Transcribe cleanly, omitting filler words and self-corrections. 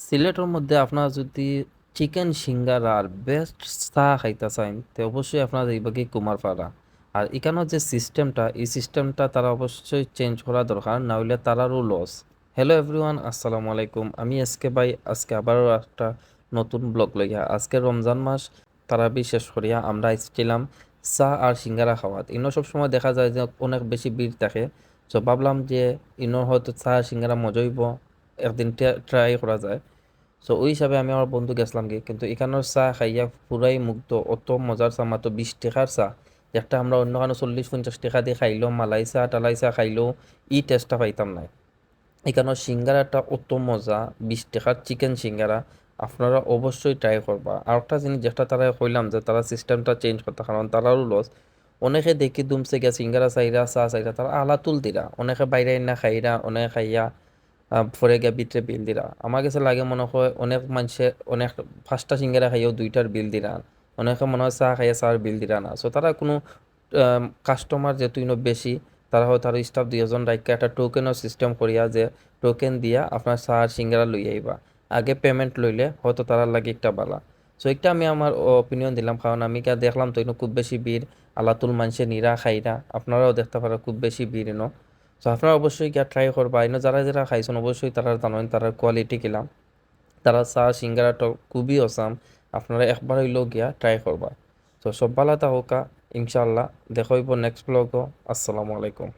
সিলেটের মধ্যে আপনারা যদি চিকেন সিঙ্গারার বেস্ট চা খাইতে চান তো অবশ্যই আপনারা যাইবা কি কুমারপাড়া। আর এখানের যে সিস্টেমটা এই সিস্টেমটা তারা অবশ্যই চেঞ্জ করা দরকার, না হইলে তারারও লস। হ্যালো এভরিওয়ান, আসসালামু আলাইকুম। আমি এসকে ভাই আজকে আবারও একটা নতুন ব্লগ লইয়া। আজকে রমজান মাস তারাবি শেষ করিয়া আমরা আসছিলাম চা আর সিঙ্গারা খাওয়াত। ইনো সবসময় দেখা যায় যে অনেক বেশি ভিড় থাকে। তো ভাবলাম যে ইনো হয়তো চা সিঙ্গারা মজা হইব, একদিন ট্রাই করা যায়। সো ওই হিসাবে আমি আমার বন্ধু গেছিলাম গিয়ে, কিন্তু এখানের চা খাইয়া পুরাই মুগ্ধ। অত মজার চা, মাত্র 20 টাকার চা, যেটা আমরা অন্য কোনো 40-50 টাকা দিয়ে খাইলেও, মালাই চা টালাই চা খাইলেও ই টেস্টটা পাইতাম না। এখানের সিঙ্গারাটা অত মজা, 20 টাকার চিকেন সিঙ্গারা। আপনারা অবশ্যই ট্রাই করবা। আর একটা জিনিস যেটা তারা কইলাম যে তারা সিস্টেমটা চেঞ্জ করতে, কারণ তারাও লস। অনেকে দেখি দুমছে গিয়া সিঙ্গারা চাইরা চা চাইরা তারা আলা তুল দিরা, অনেকে বাইরে না খাইরা, অনেকে খাইয়া পরে গিয়া ভিতরে বিল দিরা। আমার কাছে লাগে মনে হয় অনেক মানুষে অনেক 5টা সিঙ্গারা খাইয়াও 2টার বিল দিরা, অনেকে মনে হয় চা খাইয়া চার বিল দিরা না। সো তারা কোনো কাস্টমার যেহেতু বেশি, তারা হয় তার স্টাফ 2জন রাখা একটা টোকেনের সিস্টেম করিয়া যে টোকেন দিয়া আপনার চা আর সিঙ্গারা লই আইবা, আগে পেমেন্ট লইলে হয়তো তারা লাগে একটা বালা। সো একটা আমি আমার অপিনিয়ন দিলাম, কারণ আমি কা দেখলাম তো খুব বেশি ভিড়, আলাতুল মানুষে নিরা খাইরা, আপনারাও দেখতে পারেন খুব বেশি ভিড় এনো। সো আপনারা অবশ্যই গিয়া ট্রাই করবা। এনে যারা যারা খাইছেন অবশ্যই তারা জানেন তার কোয়ালিটি কিলাম। তারা চা সিঙ্গারাটা খুবই অসাম, আপনারা একবার হইলেও গিয়া ট্রাই করবা। তো সব ভালো থাকুকা, ইনশাল্লাহ দেখা হইব নেক্সট ব্লগও। আসসালামু আলাইকুম।